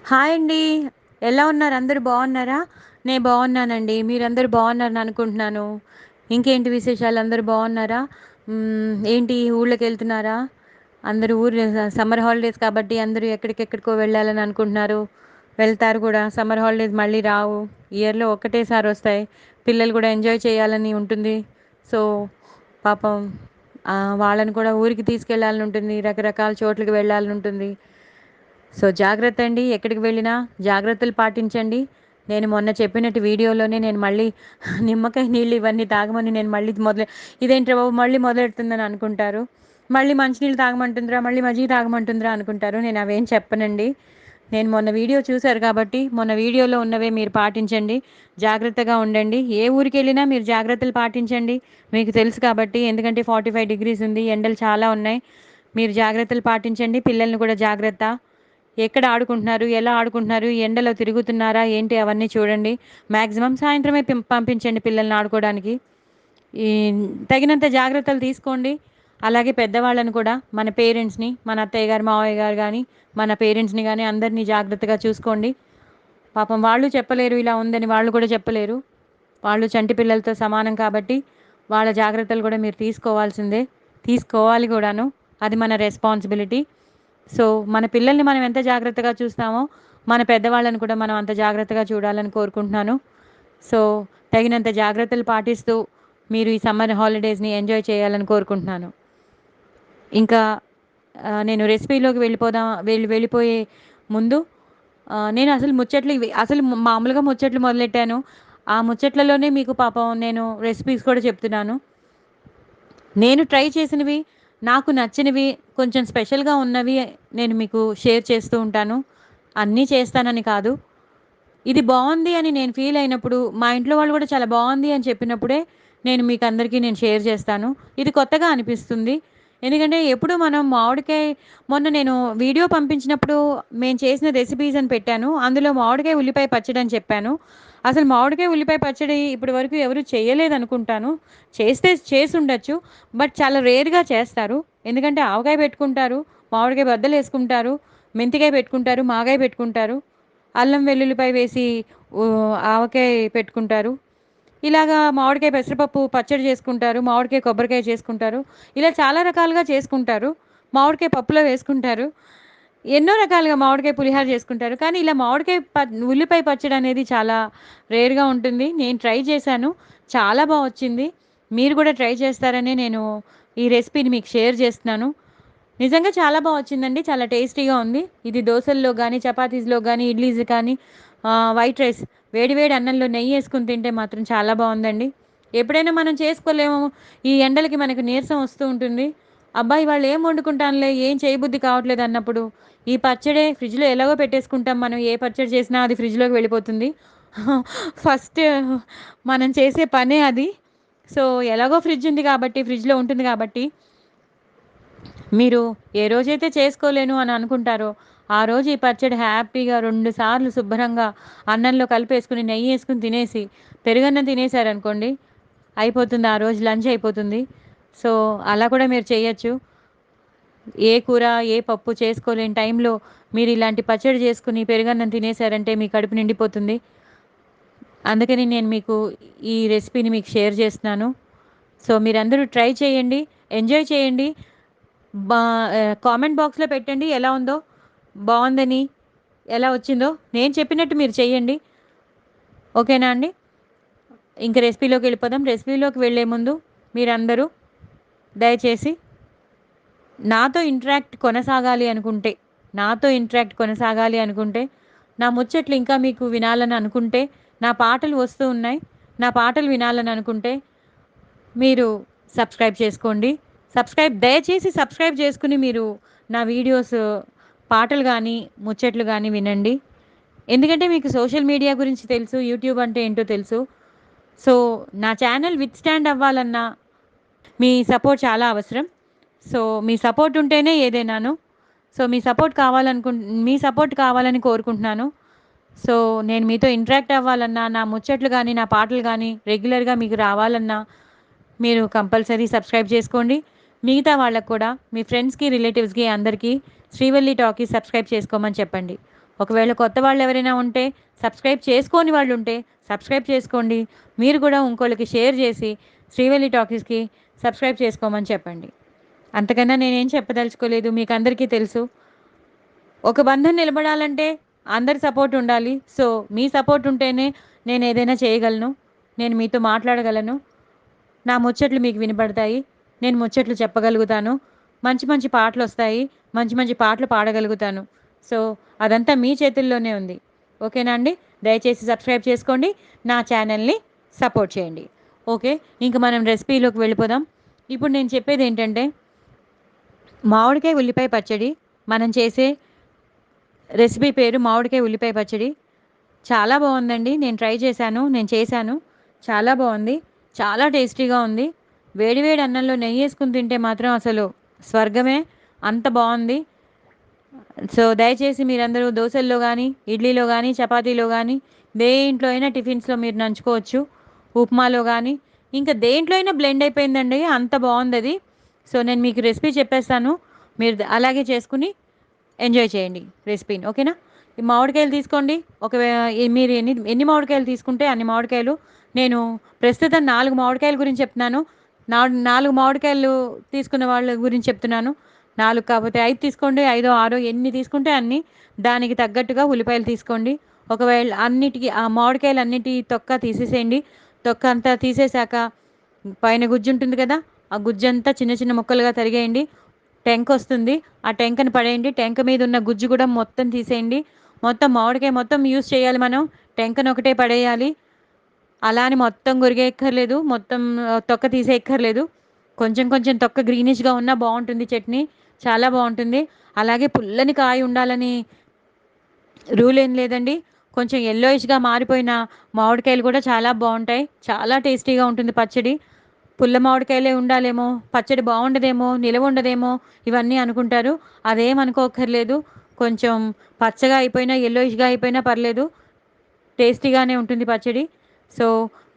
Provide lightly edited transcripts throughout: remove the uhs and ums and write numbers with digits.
Hi అండి. ఎలా ఉన్నారు? అందరూ బాగున్నారా? నేను బాగున్నానండి. మీరందరూ బాగున్నారని అనుకుంటున్నాను. ఇంకేంటి విశేషాలు? అందరూ బాగున్నారా? ఏంటి ఊళ్ళోకి వెళ్తున్నారా? అందరూ సమ్మర్ హాలిడేస్ కాబట్టి అందరూ ఎక్కడికెక్కడికో వెళ్ళాలని అనుకుంటున్నారు. వెళ్తారు కూడా. సమ్మర్ హాలిడేస్ మళ్ళీ రావు. ఇయర్లో ఒక్కటేసారి వస్తాయి. పిల్లలు కూడా ఎంజాయ్ చేయాలని ఉంటుంది. సో పాపం వాళ్ళని కూడా ఊరికి తీసుకెళ్ళాలని ఉంటుంది. రకరకాల చోట్లకి వెళ్ళాలని ఉంటుంది. సో జాగ్రత్త అండి. ఎక్కడికి వెళ్ళినా జాగ్రత్తలు పాటించండి. నేను మొన్న చెప్పినట్టు వీడియోలోనే నేను మళ్ళీ నిమ్మకాయ నీళ్ళు ఇవన్నీ తాగమని నేను మళ్ళీ ఇదేంట్రా బాబు మళ్ళీ మొదలెడుతుందని అనుకుంటారు. మళ్ళీ మంచినీళ్ళు తాగమంటుందిరా, మళ్ళీ మజ్జిగ తాగమంటుందిరా అనుకుంటారు. నేను అవేం చెప్పనండి. నేను మొన్న వీడియో చూశారు కాబట్టి మొన్న వీడియోలో ఉన్నవే మీరు పాటించండి. జాగ్రత్తగా ఉండండి. ఏ ఊరికి వెళ్ళినా మీరు జాగ్రత్తలు పాటించండి. మీకు తెలుసు కాబట్టి. ఎందుకంటే 45 డిగ్రీస్ ఉంది. ఎండలు చాలా ఉన్నాయి. మీరు జాగ్రత్తలు పాటించండి. పిల్లల్ని కూడా జాగ్రత్త. ఎక్కడ ఆడుకుంటున్నారు, ఎలా ఆడుకుంటున్నారు, ఎండలో తిరుగుతున్నారా ఏంటి అవన్నీ చూడండి. మ్యాక్సిమం సాయంత్రమే పంపించండి పిల్లల్ని ఆడుకోవడానికి. ఈ తగినంత జాగ్రత్తలు తీసుకోండి. అలాగే పెద్దవాళ్ళని కూడా మన పేరెంట్స్ని, మన అత్తయ్య గారు మావయ్య గారు కానీ మన పేరెంట్స్ని కానీ అందరినీ జాగ్రత్తగా చూసుకోండి. పాపం వాళ్ళు చెప్పలేరు ఇలా ఉందని, వాళ్ళు కూడా చెప్పలేరు. వాళ్ళు చంటి పిల్లలతో సమానం కాబట్టి వాళ్ళ జాగ్రత్తలు కూడా మీరు తీసుకోవాల్సిందే. తీసుకోవాలి కూడాను. అది మన రెస్పాన్సిబిలిటీ. సో మన పిల్లల్ని మనం ఎంత జాగ్రత్తగా చూస్తామో మన పెద్దవాళ్ళని కూడా మనం అంత జాగ్రత్తగా చూడాలని కోరుకుంటున్నాను. సో తగినంత జాగ్రత్తలు పాటిస్తూ మీరు ఈ సమ్మర్ హాలిడేస్ని ఎంజాయ్ చేయాలని కోరుకుంటున్నాను. ఇంకా నేను రెసిపీలోకి వెళ్ళిపోయే ముందు నేను అసలు అసలు మామూలుగా ముచ్చట్లు మొదలెట్టాను. ఆ ముచ్చట్లలోనే మీకు పాపం నేను రెసిపీస్ కూడా చెప్తున్నాను. నేను ట్రై చేసినవి, నాకు నచ్చినవి, కొంచెం స్పెషల్గా ఉన్నవి నేను మీకు షేర్ చేస్తూ ఉంటాను. అన్నీ చేస్తానని కాదు. ఇది బాగుంది అని నేను ఫీల్ అయినప్పుడు, మా ఇంట్లో వాళ్ళు కూడా చాలా బాగుంది అని చెప్పినప్పుడే నేను మీకు అందరికీ షేర్ చేస్తాను. ఇది కొత్తగా అనిపిస్తుంది. ఎందుకంటే ఎప్పుడు మనం మామిడికాయ, మొన్న నేను వీడియో పంపించినప్పుడు మేము చేసిన రెసిపీస్ అని పెట్టాను. అందులో మామిడికాయ ఉల్లిపాయ పచ్చడి అని చెప్పాను. అసలు మామిడికాయ ఉల్లిపాయ పచ్చడి ఇప్పటి వరకు ఎవరు చేయలేదనుకుంటాను. చేస్తే చేసి ఉండొచ్చు. బట్ చాలా రేర్గా చేస్తారు. ఎందుకంటే ఆవకాయ పెట్టుకుంటారు, మామిడికాయ బద్దలు వేసుకుంటారు, మెంతికాయ పెట్టుకుంటారు, మాగాయ పెట్టుకుంటారు, అల్లం వెల్లుల్లిపాయ వేసి ఆవకాయ పెట్టుకుంటారు. ఇలాగా మామిడికాయ పెసరపప్పు పచ్చడి చేసుకుంటారు, మామిడికాయ కొబ్బరికాయ చేసుకుంటారు. ఇలా చాలా రకాలుగా చేసుకుంటారు. మామిడికాయ పప్పులో వేసుకుంటారు. ఎన్నో రకాలుగా మామిడికాయ పులిహార చేసుకుంటారు. కానీ ఇలా ఉల్లిపాయ పచ్చడి అనేది చాలా రేర్గా ఉంటుంది. నేను ట్రై చేశాను. చాలా బాగా వచ్చింది. మీరు కూడా ట్రై చేస్తారని నేను ఈ రెసిపీని మీకు షేర్ చేస్తున్నాను. నిజంగా చాలా బాగా వచ్చిందండి. చాలా టేస్టీగా ఉంది. ఇది దోసల్లో కానీ, చపాతీస్లో కానీ, ఇడ్లీస్ కానీ, వైట్ రైస్, వేడి వేడి అన్నంలో నెయ్యి వేసుకుని తింటే మాత్రం చాలా బాగుందండి. ఎప్పుడైనా మనం చేసుకోలేము. ఈ ఎండలకి మనకు నీరసం వస్తూ ఉంటుంది. అబ్బాయి వాళ్ళు ఏం వండుకుంటానులే, ఏం చేయబుద్ధి కావట్లేదు అన్నప్పుడు ఈ పచ్చడే ఫ్రిడ్జ్లో ఎలాగో పెట్టేసుకుంటాం. మనం ఏ పచ్చడి చేసినా అది ఫ్రిడ్జ్లోకి వెళ్ళిపోతుంది. ఫస్ట్ మనం చేసే పనే అది. సో ఎలాగో ఫ్రిడ్జ్ ఉంది కాబట్టి, ఫ్రిడ్జ్లో ఉంటుంది కాబట్టి, మీరు ఏ రోజైతే చేసుకోలేను అని అనుకుంటారో ఆ రోజు ఈ పచ్చడి హ్యాపీగా 2 సార్లు శుభ్రంగా అన్నంలో కలిపేసుకుని నెయ్యి వేసుకుని తినేసి పెరుగన్నం తినేసారనుకోండి, అయిపోతుంది. ఆ రోజు లంచ్ అయిపోతుంది. సో అలా కూడా మీరు చేయొచ్చు. ఏ కూర ఏ పప్పు చేసుకోలేని టైంలో మీరు ఇలాంటి పచ్చడి చేసుకుని పెరుగన్నం తినేసారంటే మీ కడుపు నిండిపోతుంది. అందుకని నేను మీకు ఈ రెసిపీని మీకు షేర్ చేస్తున్నాను. సో మీరందరూ ట్రై చేయండి, ఎంజాయ్ చేయండి. బా కామెంట్ బాక్స్లో పెట్టండి ఎలా ఉందో, బాగుందని, ఎలా వచ్చిందో. నేను చెప్పినట్టు మీరు చెయ్యండి. ఓకేనా అండి? ఇంక రెసిపీలోకి వెళ్ళిపోదాం. రెసిపీలోకి వెళ్ళే ముందు మీరందరూ దయచేసి నాతో ఇంటరాక్ట్ కొనసాగాలి అనుకుంటే నాతో ఇంటరాక్ట్ కొనసాగాలి అనుకుంటే నా ముచ్చట్లు ఇంకా మీకు వినాలని అనుకుంటే, నా పాటలు వస్తూ ఉన్నాయి, నా పాటలు వినాలని అనుకుంటే మీరు సబ్స్క్రైబ్ చేసుకోండి. దయచేసి సబ్స్క్రైబ్ చేసుకుని మీరు నా వీడియోస్, పాటలు కానీ ముచ్చట్లు కానీ వినండి. ఎందుకంటే మీకు సోషల్ మీడియా గురించి తెలుసు, యూట్యూబ్ అంటే ఏంటో తెలుసు. సో నా ఛానల్ విత్ స్టాండ్ అవ్వాలన్నా మీ సపోర్ట్ చాలా అవసరం. సో మీ సపోర్ట్ ఉంటేనే ఏదైనాను. సో మీ సపోర్ట్ కావాలని కోరుకుంటున్నాను. సో నేను మీతో ఇంటరాక్ట్ అవ్వాలన్నా, నా ముచ్చట్లు కానీ నా పాటలు కానీ రెగ్యులర్గా మీకు రావాలన్నా మీరు కంపల్సరీ సబ్స్క్రైబ్ చేసుకోండి. మిగతా వాళ్ళకు కూడా, మీ ఫ్రెండ్స్కి, రిలేటివ్స్కి అందరికీ శ్రీవల్లి టాకీస్ సబ్స్క్రైబ్ చేసుకోమని చెప్పండి. ఒకవేళ కొత్త వాళ్ళు ఎవరైనా ఉంటే, సబ్స్క్రైబ్ చేసుకోని వాళ్ళు ఉంటే సబ్స్క్రైబ్ చేసుకోండి. మీరు కూడా ఇంకోళ్ళకి షేర్ చేసి శ్రీవల్లి టాకీస్కి సబ్స్క్రైబ్ చేసుకోమని చెప్పండి. అంతకన్నా నేనేం చెప్పదలుచుకోలేదు, మీకు అందరికీ తెలుసు. ఒక బంధం నిలబడాలంటే అందరి సపోర్ట్ ఉండాలి. సో మీ సపోర్ట్ ఉంటేనే నేను ఏదైనా చేయగలను, నేను మీతో మాట్లాడగలను, నా ముచ్చట్లు మీకు వినపడతాయి, నేను ముచ్చట్లు చెప్పగలుగుతాను, మంచి మంచి పాటలు వస్తాయి, మంచి మంచి పాటలు పాడగలుగుతాను. సో అదంతా మీ చేతుల్లోనే ఉంది. ఓకేనా అండి? దయచేసి సబ్స్క్రైబ్ చేసుకోండి, నా ఛానల్ని సపోర్ట్ చేయండి. ఓకే, ఇంక మనం రెసిపీలోకి వెళ్ళిపోదాం. ఇప్పుడు నేను చెప్పేది ఏంటంటే, మామిడికాయ ఉల్లిపాయ పచ్చడి. మనం చేసే రెసిపీ పేరు మామిడికాయ ఉల్లిపాయ పచ్చడి. చాలా బాగుందండి, నేను ట్రై చేశాను, నేను చేశాను. చాలా బాగుంది, చాలా టేస్టీగా ఉంది. వేడివేడి అన్నంలో నెయ్యి వేసుకుని తింటే మాత్రం అసలు స్వర్గమే, అంత బాగుంది. సో దయచేసి మీరందరూ దోశల్లో కానీ, ఇడ్లీలో కానీ, చపాతీలో కానీ, దేంట్లో అయినా టిఫిన్స్లో మీరు నంచుకోవచ్చు, ఉప్మాలో కానీ, ఇంకా దేంట్లో అయినా బ్లెండ్ అయిపోయిందండి, అంత బాగుంది అది. సో నేను మీకు రెసిపీ చెప్పేస్తాను, మీరు అలాగే చేసుకుని ఎంజాయ్ చేయండి రెసిపీని. ఓకేనా? ఈ మామిడికాయలు తీసుకోండి. మీరు ఎన్ని ఎన్ని మామిడికాయలు తీసుకుంటే అన్ని మామిడికాయలు. నేను ప్రస్తుతం 4 మామిడికాయల గురించి చెప్తున్నాను. 4 మామిడికాయలు తీసుకున్న వాళ్ళ గురించి చెప్తున్నాను. 4 కాకపోతే 5 తీసుకోండి, 5 6 ఎన్ని తీసుకుంటే అన్ని. దానికి తగ్గట్టుగా ఉల్లిపాయలు తీసుకోండి. ఒకవేళ అన్నిటికీ ఆ మామిడికాయలు అన్నిటి తొక్క తీసేసేయండి. తొక్క అంతా తీసేశాక పైన గుజ్జు ఉంటుంది కదా, ఆ గుజ్జంతా చిన్న చిన్న ముక్కలుగా తరిగేయండి. టెంక వస్తుంది, ఆ టెంకని పడేయండి. టెంక మీద ఉన్న గుజ్జు కూడా మొత్తం తీసేయండి. మొత్తం మామిడికాయ మొత్తం యూస్ చేయాలి మనం, టెంకను ఒకటే పడేయాలి. అలా అని మొత్తం కొరిగేయక్కర్లేదు, మొత్తం తొక్క తీసేయక్కర్లేదు. కొంచెం కొంచెం తొక్క గ్రీనిష్గా ఉన్నా బాగుంటుంది చట్నీ, చాలా బాగుంటుంది. అలాగే పుల్లని కాయ ఉండాలని రూల్ ఏం లేదండి. కొంచెం ఎల్లోయిష్గా మారిపోయిన మామిడికాయలు కూడా చాలా బాగుంటాయి, చాలా టేస్టీగా ఉంటుంది పచ్చడి. పుల్ల మామిడికాయలే ఉండాలేమో, పచ్చడి బాగుండదేమో, నిలవ ఉండదేమో, ఇవన్నీ అనుకుంటారు. అదేం అనుకోకర్లేదు. కొంచెం పచ్చగా అయిపోయినా, ఎల్లోయిష్గా అయిపోయినా పర్లేదు, టేస్టీగానే ఉంటుంది పచ్చడి. సో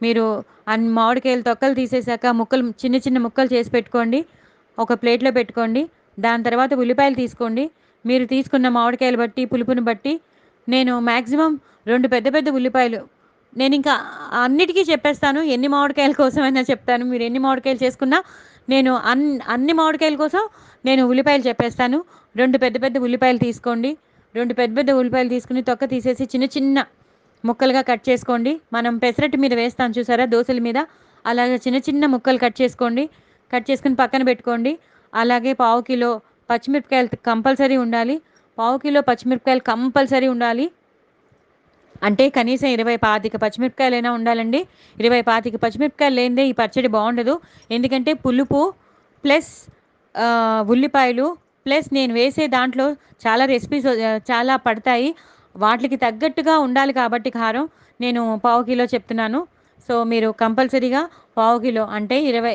మీరు అన్ని మామిడికాయలు తొక్కలు తీసేశాక ముక్కలు చిన్న చిన్న ముక్కలు చేసి పెట్టుకోండి, ఒక ప్లేట్లో పెట్టుకోండి. దాని తర్వాత ఉల్లిపాయలు తీసుకోండి, మీరు తీసుకున్న మామిడికాయలు బట్టి పులుపుని బట్టి. నేను మ్యాక్సిమం 2 పెద్ద పెద్ద ఉల్లిపాయలు, నేను ఇంకా అన్నిటికీ చెప్పేస్తాను, ఎన్ని మామిడికాయల కోసమైనా చెప్తాను. మీరు ఎన్ని మామిడికాయలు చేసుకున్నా నేను అన్ని మామిడికాయల కోసం నేను ఉల్లిపాయలు చెప్పేస్తాను. 2 పెద్ద పెద్ద ఉల్లిపాయలు తీసుకోండి. 2 పెద్ద పెద్ద ఉల్లిపాయలు తీసుకుని తొక్క తీసేసి చిన్న చిన్న ముక్కలుగా కట్ చేసుకోండి. మనం పెసరట్టు మీద వేస్తాం చూసారా, దోశల మీద, అలాగే చిన్న చిన్న ముక్కలు కట్ చేసుకోండి. కట్ చేసుకుని పక్కన పెట్టుకోండి. అలాగే పావు కిలో పచ్చిమిరపకాయలు కంపల్సరీ ఉండాలి. పావు కిలో పచ్చిమిరపకాయలు కంపల్సరీ ఉండాలి. అంటే కనీసం 20 25 పచ్చిమిరపకాయలైనా ఉండాలండి. 20 25 పచ్చిమిరపకాయలు లేనిదే ఈ పచ్చడి బాగుండదు. ఎందుకంటే పులుపు ప్లస్ ఉల్లిపాయలు ప్లస్ నేను వేసే దాంట్లో చాలా రెసిపీస్ చాలా పడతాయి, వాటికి తగ్గట్టుగా ఉండాలి కాబట్టి కారం నేను పావు 1 కిలో చెప్తున్నాను. సో మీరు కంపల్సరీగా పావు 1 కిలో అంటే 20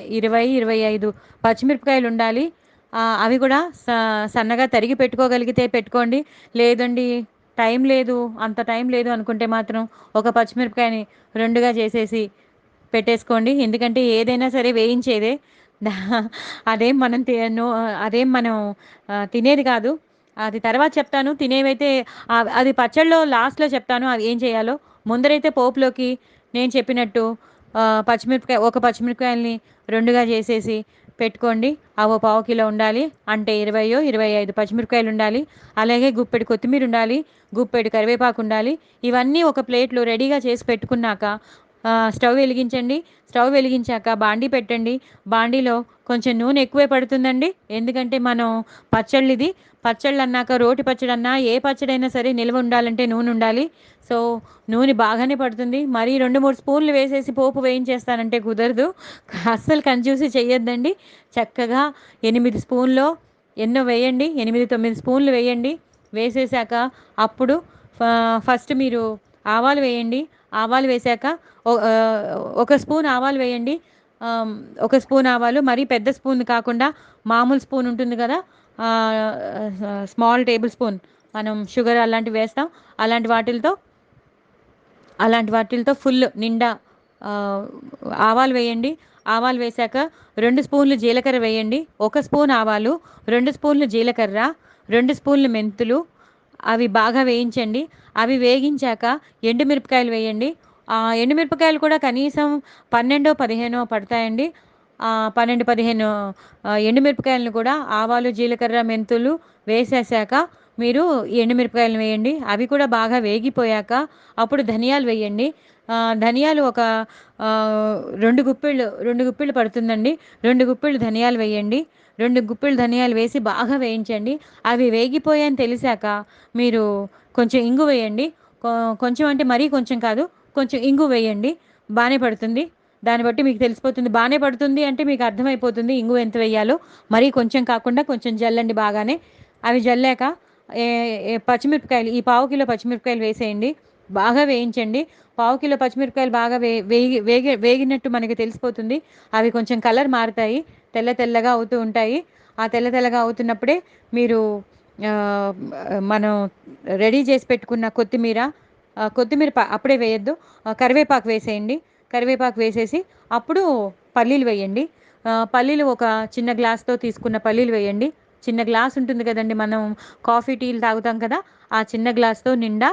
25 పచ్చిమిరపకాయలు ఉండాలి. అవి కూడా సన్నగా తరిగి పెట్టుకోగలిగితే పెట్టుకోండి. లేదండి, టైం లేదు, అంత టైం లేదు అనుకుంటే మాత్రం ఒక పచ్చిమిరపకాయని 2గా చేసేసి పెట్టేసుకోండి. ఎందుకంటే ఏదైనా సరే వేయించేదే, దా- అదేం మనం అదేం మనం తినేది కాదు. అది తర్వాత చెప్తాను తినేవైతే. అది పచ్చళ్ళలో లాస్ట్లో చెప్తాను అది ఏం చేయాలో. ముందరైతే పోపులోకి నేను చెప్పినట్టు ఒక పచ్చిమిరపకాయల్ని 2గా చేసేసి పెట్టుకోండి. అవి పావు 1 కిలో ఉండాలి, అంటే 20 25 పచ్చిమిరపకాయలు ఉండాలి. అలాగే గుప్పెడు కొత్తిమీర ఉండాలి, గుప్పెడు కరివేపాకు ఉండాలి. ఇవన్నీ ఒక ప్లేట్లో రెడీగా చేసి పెట్టుకున్నాక స్టవ్ వెలిగించండి. స్టవ్ వెలిగించాక బాండీ పెట్టండి. బాండీలో కొంచెం నూనె ఎక్కువే పడుతుందండి, ఎందుకంటే మనం పచ్చళ్ళు పచ్చళ్ళు అన్నాక రోటి పచ్చడి అన్నా ఏ పచ్చడైనా సరే నిల్వ ఉండాలంటే నూనె ఉండాలి. సో నూనె బాగానే పడుతుంది. మరీ 2 3 స్పూన్లు వేసేసి పోపు వేయించేస్తానంటే కుదరదు, అస్సలు కంజూసి చెయ్యొద్దండి. చక్కగా 8 స్పూన్లో ఎన్నో వేయండి, 8 9 స్పూన్లు వేయండి. వేసేసాక అప్పుడు ఫస్ట్ మీరు ఆవాలు వేయండి. ఆవాలు వేశాక 1 స్పూన్ ఆవాలు వేయండి. ఆమ్, 1 స్పూన్ ఆవాలు, మరీ పెద్ద స్పూన్ కాకుండా మామూలు స్పూన్ ఉంటుంది కదా, స్మాల్ టేబుల్ స్పూన్, మనం షుగర్ అలాంటివి వేస్తాం, అలాంటి వాటిలతో అలాంటి వాటిలతో ఫుల్ నిండా ఆ, ఆవాలు వేయండి. ఆవాలు వేశాక 2 స్పూన్లు జీలకర్ర వేయండి. 1 స్పూన్ ఆవాలు, 2 స్పూన్లు జీలకర్ర, 2 స్పూన్లు మెంతులు, అవి బాగా వేయించండి. అవి వేగించాక ఎండుమిరపకాయలు వేయండి. ఎండుమిరపకాయలు కూడా కనీసం 12, 15 పడతాయండి. 12, 15 ఎండుమిరపకాయలను కూడా ఆవాలు, జీలకర్ర, మెంతులు వేసేసాక మీరు ఈ ఎండుమిరపకాయలను వేయండి. అవి కూడా బాగా వేగిపోయాక అప్పుడు ధనియాలు వేయండి. ధనియాలు ఒక 2 గుప్పిళ్ళు పడుతుందండి. 2 గుప్పిళ్ళు ధనియాలు వేయండి. 2 గుప్పిళ్ళు ధనియాలు వేసి బాగా వేయించండి. అవి వేగిపోయాయని తెలిసాక మీరు కొంచెం ఇంగు వేయండి. కొంచెం అంటే మరీ కొంచెం కాదు, కొంచెం ఇంగు వేయండి. బాగానే పడుతుంది. దాన్ని బట్టి మీకు తెలిసిపోతుంది. బాగానే పడుతుంది అంటే మీకు అర్థమైపోతుంది ఇంగు ఎంత వేయాలో. మరీ కొంచెం కాకుండా కొంచెం జల్లండి బాగానే. అవి జల్లాక ఏ పచ్చిమిరపకాయలు, ఈ పావు కిలో పచ్చిమిరపకాయలు వేసేయండి. బాగా వేయించండి. పావు కిలో పచ్చిమిరపకాయలు బాగా వేగినట్టు మనకి తెలిసిపోతుంది. అవి కొంచెం కలర్ మారుతాయి, తెల్ల తెల్లగా అవుతూ ఉంటాయి. ఆ తెల్ల తెల్లగా అవుతున్నప్పుడే మీరు ఆ, మనం రెడీ చేసి పెట్టుకున్న కొత్తిమీర, అప్పుడే వేయొద్దు. కరివేపాకు వేసేయండి. కరివేపాకు వేసేసి అప్పుడు పల్లీలు వేయండి. పల్లీలు ఒక చిన్న గ్లాస్తో తీసుకున్న పల్లీలు వేయండి. చిన్న గ్లాస్ ఉంటుంది కదండి, మనం కాఫీ టీలు తాగుతాం కదా, ఆ చిన్న గ్లాస్తో నిండా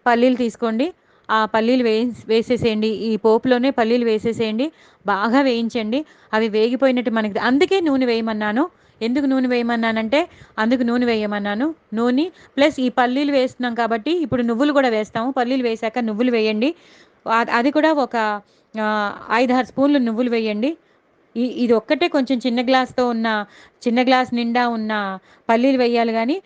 పల్లీలు తీసుకోండి. ఆ పల్లీలు వేసేసేయండి. ఈ పోపులోనే పల్లీలు వేసేసేయండి. బాగా వేయించండి. అవి వేగిపోయినట్టు మనకి, అందుకే నూనె వేయమన్నాను. ఎందుకు నూనె వేయమన్నానంటే అందుకు నూనె వేయమన్నాను. నూనె ప్లస్ ఈ పల్లీలు వేస్తున్నాం కాబట్టి ఇప్పుడు నువ్వులు కూడా వేస్తాము. పల్లీలు వేసాక నువ్వులు వేయండి. అది కూడా ఒక 5-6 స్పూన్లు నువ్వులు వేయండి. ఇది ఒక్కటే కొంచెం చిన్న గ్లాస్ నిండా ఉన్న పల్లీలు వేయాలి కానీ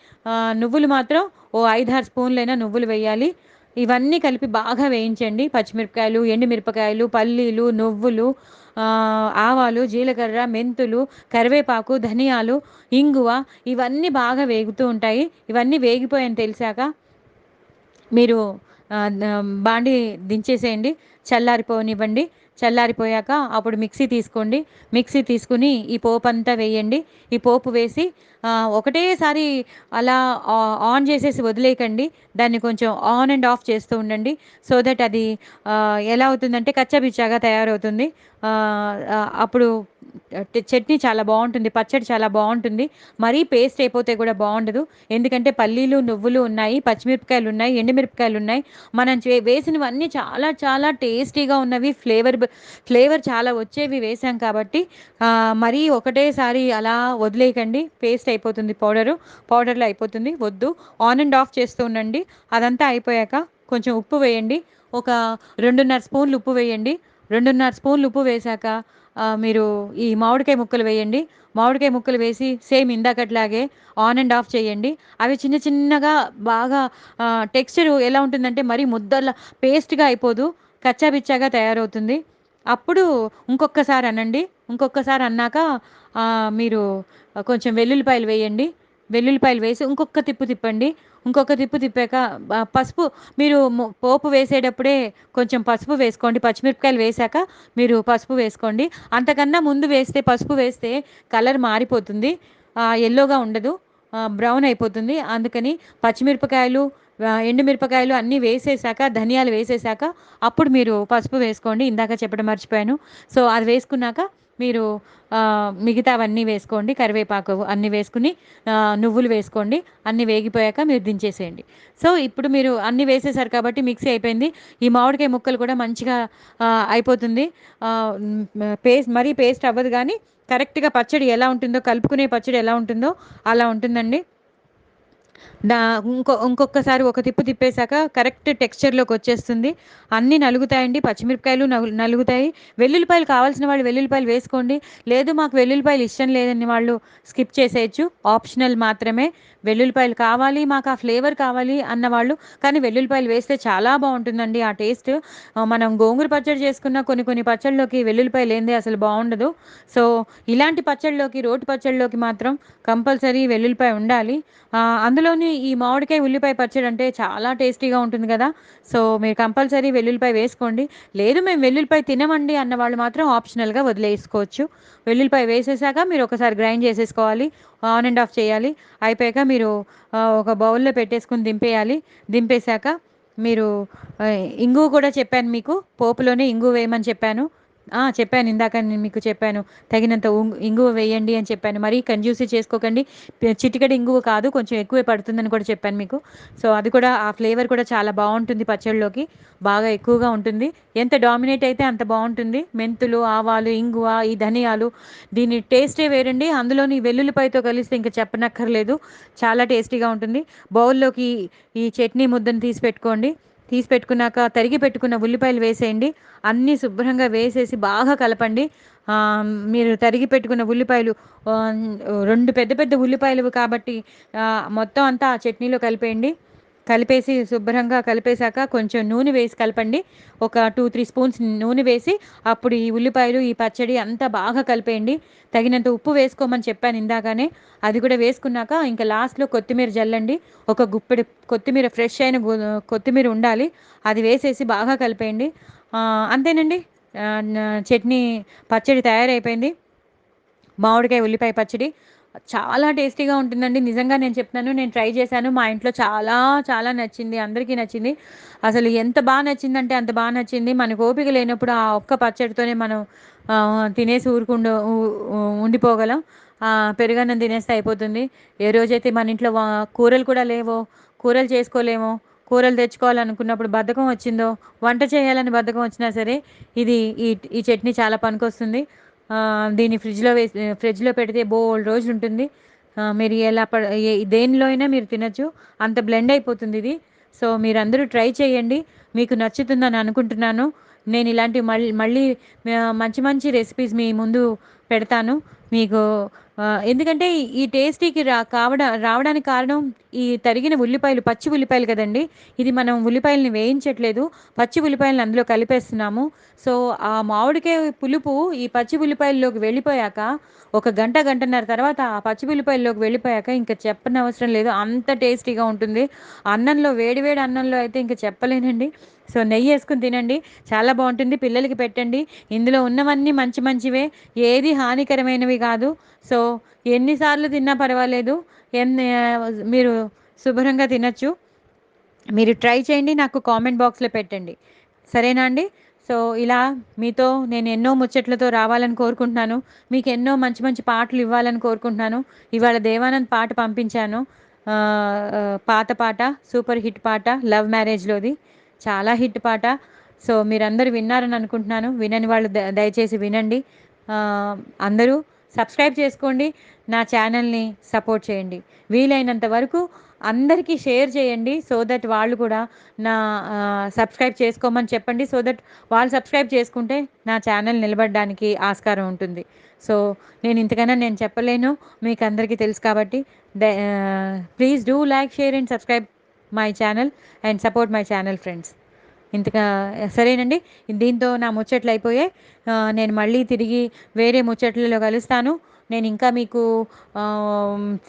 నువ్వులు మాత్రం ఓ 5-6 స్పూన్లైనా నువ్వులు వేయాలి. ఇవన్నీ కలిపి బాగా వేయించండి. పచ్చిమిరపకాయలు, ఎండుమిరపకాయలు, పల్లీలు, నువ్వులు, ఆవాలు, జీలకర్ర, మెంతులు, కరివేపాకు, ధనియాలు, ఇంగువ, ఇవన్నీ బాగా వేగుతూ ఉంటాయి. ఇవన్నీ వేగిపోయాయని తెలిసాక మీరు బాండి దించేసేయండి. చల్లారిపోనివ్వండి. చల్లారిపోయాక అప్పుడు మిక్సీ తీసుకోండి. మిక్సీ తీసుకుని ఈ పోపు అంతా వేయండి. ఈ పోపు వేసి ఒకటేసారి అలా ఆన్ చేసేసి వదిలేయకండి. దాన్ని కొంచెం ఆన్ అండ్ ఆఫ్ చేస్తూ ఉండండి. సో దట్ అది ఎలా అవుతుందంటే కచ్చాపిచ్చాగా తయారవుతుంది. ఆ, అప్పుడు చట్నీ చాలా బాగుంటుంది, పచ్చడి చాలా బాగుంటుంది. మరీ పేస్ట్ అయిపోతే కూడా బాగుండదు. ఎందుకంటే పల్లీలు, నువ్వులు ఉన్నాయి, పచ్చిమిరపకాయలు ఉన్నాయి, ఎండుమిరపకాయలు ఉన్నాయి. మనం వేసినవన్నీ చాలా చాలా టేస్టీగా ఉన్నవి, ఫ్లేవర్ చాలా వచ్చేవి వేసాం కాబట్టి మరీ ఒకటేసారి అలా వదిలేయకండి. పేస్ట్ అయిపోతుంది, పౌడర్లో అయిపోతుంది. వద్దు, ఆన్ అండ్ ఆఫ్ చేస్తూ ఉండండి. అదంతా అయిపోయాక కొంచెం ఉప్పు వేయండి. ఒక 2.5 స్పూన్లు ఉప్పు వేయండి. 2.5 స్పూన్లు ఉప్పు వేశాక మీరు ఈ మామిడికాయ ముక్కలు వేయండి. మామిడికాయ ముక్కలు వేసి సేమ్ ఇందాకట్లాగే ఆన్ అండ్ ఆఫ్ చేయండి. అవి చిన్న చిన్నగా బాగా టెక్స్చర్ ఎలా ఉంటుందంటే మరీ ముద్దలా పేస్ట్గా అయిపోదు, కచ్చాబిచ్చాగా తయారవుతుంది. అప్పుడు ఇంకొకసారి అనండి. ఇంకొకసారి అన్నాక మీరు కొంచెం వెల్లుల్లిపాయలు వేయండి. వెల్లుల్లిపాయలు వేసి ఇంకొక తిప్పు తిప్పండి. ఇంకొక తిప్పు తిప్పాక పసుపు, మీరు పోపు వేసేటప్పుడే కొంచెం పసుపు వేసుకోండి. పచ్చిమిరపకాయలు వేశాక మీరు పసుపు వేసుకోండి. అంతకన్నా ముందు వేస్తే, పసుపు వేస్తే కలర్ మారిపోతుంది, ఎల్లోగా ఉండదు, బ్రౌన్ అయిపోతుంది. అందుకని పచ్చిమిరపకాయలు, ఎండుమిరపకాయలు అన్నీ వేసేసాక, ధనియాలు వేసేసాక అప్పుడు మీరు పసుపు వేసుకోండి. ఇందాక చెప్పడం మర్చిపోయాను. సో అది వేసుకున్నాక మీరు మిగతావన్నీ వేసుకోండి. కరివేపాకు అన్నీ వేసుకుని నువ్వులు వేసుకోండి. అన్నీ వేగిపోయాక మీరు దించేసేయండి. సో ఇప్పుడు మీరు అన్నీ వేసేసారు కాబట్టి మిక్సీ అయిపోయింది. ఈ మామిడికాయ ముక్కలు కూడా మంచిగా అయిపోతుంది. మరీ పేస్ట్ అవ్వదు కానీ కరెక్ట్గా పచ్చడి ఎలా ఉంటుందో, కలుపుకునే పచ్చడి ఎలా ఉంటుందో అలా ఉంటుందండి. దా ఇంకొకసారి ఒక తిప్పు తిప్పేశాక కరెక్ట్ టెక్స్చర్లోకి వచ్చేస్తుంది. అన్నీ నలుగుతాయండి. పచ్చిమిరపకాయలు నలుగుతాయి. వెల్లుల్లిపాయలు కావాల్సిన వాళ్ళు వెల్లుల్లిపాయలు వేసుకోండి. లేదు మాకు వెల్లుల్లిపాయలు ఇష్టం లేదని వాళ్ళు స్కిప్ చేసేయచ్చు, ఆప్షనల్ మాత్రమే. వెల్లుల్లిపాయలు కావాలి, మాకు ఆ ఫ్లేవర్ కావాలి అన్నవాళ్ళు కానీ వెల్లుల్లిపాయలు వేస్తే చాలా బాగుంటుందండి ఆ టేస్ట్. మనం గోంగూర పచ్చడి చేసుకున్న కొన్ని కొన్ని పచ్చళ్ళలోకి వెల్లుల్లిపాయలు ఏంది అసలు బాగుండదు. సో ఇలాంటి పచ్చళ్ళలోకి, రోటి పచ్చళ్ళలోకి మాత్రం కంపల్సరీ వెల్లుల్లిపాయ ఉండాలి. అందులోని ఈ మామిడికాయ ఉల్లిపాయ పచ్చడి అంటే చాలా టేస్టీగా ఉంటుంది కదా. సో మీరు కంపల్సరీ వెల్లుల్లిపాయ వేసుకోండి. లేదు మేము వెల్లుల్లిపాయ తినమండి అన్న వాళ్ళు మాత్రం ఆప్షనల్గా వదిలేసుకోవచ్చు. వెల్లుల్లిపాయ వేసేసాక మీరు ఒకసారి గ్రైండ్ చేసేసుకోవాలి, ఆన్ అండ్ ఆఫ్ చేయాలి. అయిపోయాక మీరు ఒక బౌల్లో పెట్టేసుకుని దింపేయాలి. దింపేశాక మీరు ఇంగువ కూడా చెప్పాను మీకు, పోపులోనే ఇంగువ వేయమని చెప్పాను. చెప్పాను ఇందాక నేను మీకు చెప్పాను. తగినంత ఇంగువ వేయండి అని చెప్పాను. మరీ కంజ్యూసీ చేసుకోకండి. చిటికెడు ఇంగువ కాదు, కొంచెం ఎక్కువే పడుతుందని కూడా చెప్పాను మీకు. సో, అది కూడా ఆ ఫ్లేవర్ కూడా చాలా బావుంటుంది పచ్చడిలోకి. బాగా ఎక్కువగా ఉంటుంది. ఎంత డామినేట్ అయితే అంత బావుంటుంది. మెంతులు, ఆవాలు, ఇంగువ, ఈ ధనియాలు దీని టేస్టే వేరండి. అందులోని వెల్లుల్లిపాయతో కలిస్తే ఇంక చెప్పనక్కర్లేదు. చాలా టేస్టీగా ఉంటుంది. బౌల్‌లోకి ఈ చట్నీ ముద్దను తీసి పెట్టుకోండి. తీసి పెట్టుకున్నాక తరిగి పెట్టుకున్న ఉల్లిపాయలు వేసేయండి. అన్నీ శుభ్రంగా వేసేసి బాగా కలపండి. మీరు తరిగి పెట్టుకున్న ఉల్లిపాయలు, 2 పెద్ద పెద్ద ఉల్లిపాయలు కాబట్టి మొత్తం అంతా ఆ చట్నీలో కలిపేయండి. కలిపేసి శుభ్రంగా కలిపేశాక కొంచెం నూనె వేసి కలపండి. ఒక 2, 3 స్పూన్స్ నూనె వేసి అప్పుడు ఈ ఉల్లిపాయలు, ఈ పచ్చడి అంతా బాగా కలిపేయండి. తగినంత ఉప్పు వేసుకోమని చెప్పాను ఇందాకనే. అది కూడా వేసుకున్నాక ఇంకా లాస్ట్‌లో కొత్తిమీర జల్లండి. ఒక గుప్పెడు కొత్తిమీర, ఫ్రెష్ అయిన కొత్తిమీర ఉండాలి. అది వేసేసి బాగా కలిపేయండి. అంతేనండి. చట్నీ పచ్చడి తయారైపోయింది. మామిడికాయ ఉల్లిపాయ పచ్చడి. చాలా టేస్టీగా ఉంటుందండి. నిజంగా నేను చెప్తున్నాను. నేను ట్రై చేశాను. మా ఇంట్లో చాలా చాలా నచ్చింది. అందరికీ నచ్చింది. అసలు ఎంత నచ్చిందంటే అంత నచ్చింది. మనకు ఓపిక లేనప్పుడు ఆ ఒక్క పచ్చడితోనే మనం తినేసి ఉండిపోగలం. పెరుగన్నం తినేస్తే అయిపోతుంది. ఏ రోజైతే మన ఇంట్లో కూరలు కూడా లేవో, కూరలు చేసుకోలేమో, కూరలు తెచ్చుకోవాలనుకున్నప్పుడు బద్ధకం వచ్చిందో, వంట చేయాలని బద్ధకం వచ్చినా సరే, ఇది ఈ ఈ చట్నీ చాలా పనికొస్తుంది. దీన్ని ఫ్రిడ్జ్‌లో పెడితే బోలెడు రోజులుంటుంది. మీరు ఎలా దేనిలో అయినా మీరు తినొచ్చు. అంత బ్లెండ్ అయిపోతుంది ఇది. సో, మీరందరూ ట్రై చేయండి. మీకు నచ్చుతుందని అనుకుంటున్నాను. నేను ఇలాంటివి మళ్ళీ మంచి మంచి రెసిపీస్ మీ ముందు పెడతాను. మీకు ఎందుకంటే ఈ టేస్టీకి రావడానికి కారణం ఈ తరిగిన ఉల్లిపాయలు, పచ్చి ఉల్లిపాయలు కదండీ! ఇది మనం ఉల్లిపాయలని వేయించట్లేదు. పచ్చి ఉల్లిపాయలను అందులో కలిపేస్తున్నాము. సో, ఆ మామిడికాయ పులుపు ఈ పచ్చి ఉల్లిపాయల్లోకి వెళ్ళిపోయాక, ఒక గంట, గంటన్నర తర్వాత ఆ పచ్చి ఉల్లిపాయల్లోకి వెళ్ళిపోయాక ఇంక చెప్పనవసరం లేదు. అంత టేస్టీగా ఉంటుంది. అన్నంలో, వేడి వేడి అన్నంలో అయితే ఇంక చెప్పలేనండి. సో, నెయ్యేసుకొని తినండి. చాలా బావుంటుంది. పిల్లలకి పెట్టండి. ఇందులో ఉన్నవన్నీ మంచి మంచివే. ఏది హానికరమైనవి కాదు. సో, ఎన్ని సార్లు తిన్నా పర్వాలేదు. మీరు శుభ్రంగా తినొచ్చు. మీరు ట్రై చేయండి. నాకు కామెంట్ బాక్స్‌లో పెట్టండి. సరేనా అండి? సో, ఇలా మీతో నేను ఎన్నో ముచ్చట్లతో రావాలని కోరుకుంటున్నాను. మీకు ఎన్నో మంచి మంచి పాటలు ఇవ్వాలని కోరుకుంటున్నాను. ఇవాళ దేవానంద్ పాట పంపించాను. పాత పాట, సూపర్ హిట్ పాట 'లవ్ మ్యారేజ్‌లోది'. చాలా హిట్ పాట. సో, మీరందరూ విన్నారని అనుకుంటున్నాను. వినని వాళ్ళు దయచేసి వినండి. ఆహ్, అందరూ సబ్స్క్రైబ్ చేసుకోండి. నా ఛానల్‌ని సపోర్ట్ చేయండి. వీలైనంత వరకు అందరికీ షేర్ చేయండి. సో దట్ వాళ్ళు కూడా నా సబ్స్క్రైబ్ చేసుకోమని చెప్పండి. సో దట్ వాళ్ళు సబ్స్క్రైబ్ చేసుకుంటే నా ఛానల్ నిలబడడానికి ఆస్కారం ఉంటుంది. సో, నేను ఇంతకన్నా నేను చెప్పలేను. మీకు అందరికీ తెలుసు కాబట్టి please do like, share and subscribe my channel and support my channel friends. ఇంతగా సరేనండి. దీంతో నా ముచ్చట్లు అయిపోయాయి. నేను మళ్ళీ తిరిగి వేరే ముచ్చట్లలో కలుస్తాను. నేను ఇంకా మీకు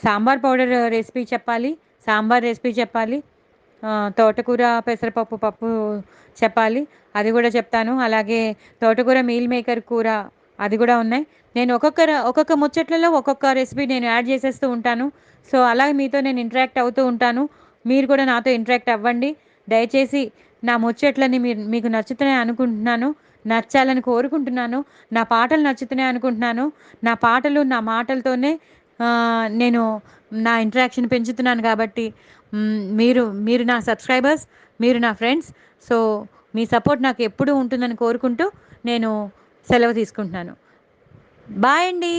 సాంబార్ పౌడర్ రెసిపీ చెప్పాలి. సాంబార్ రెసిపీ చెప్పాలి. తోటకూర పెసరపప్పు పప్పు చెప్పాలి. అది కూడా చెప్తాను. అలాగే తోటకూర మీల్ మేకర్ కూర అది కూడా ఉన్నాయి. నేను ఒక్కొక్క ముచ్చట్లలో ఒక్కొక్క రెసిపీ నేను యాడ్ చేసేస్తూ ఉంటాను. సో, అలాగే మీతో నేను ఇంటరాక్ట్ అవుతూ ఉంటాను. మీరు కూడా నాతో ఇంటరాక్ట్ అవ్వండి. దయచేసి నా ముచ్చట్లని మీకు నచ్చుతున్నాయి అనుకుంటున్నాను. నచ్చాలని కోరుకుంటున్నాను. నా పాటలు నచ్చుతున్నాయి అనుకుంటున్నాను. నా పాటలు, నా మాటలతోనే నేను నా ఇంటరాక్షన్ పెంచుతున్నాను కాబట్టి మీరు మీరు నా సబ్స్క్రైబర్స్, మీరు నా ఫ్రెండ్స్. సో, మీ సపోర్ట్ నాకు ఎప్పుడూ ఉంటుందని కోరుకుంటూ నేను సెలవు తీసుకుంటున్నాను. బాయ్ అండి.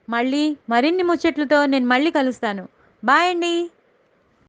మళ్ళీ మరిన్ని ముచ్చట్లతో నేను మళ్ళీ కలుస్తాను. బాయ్ అండి.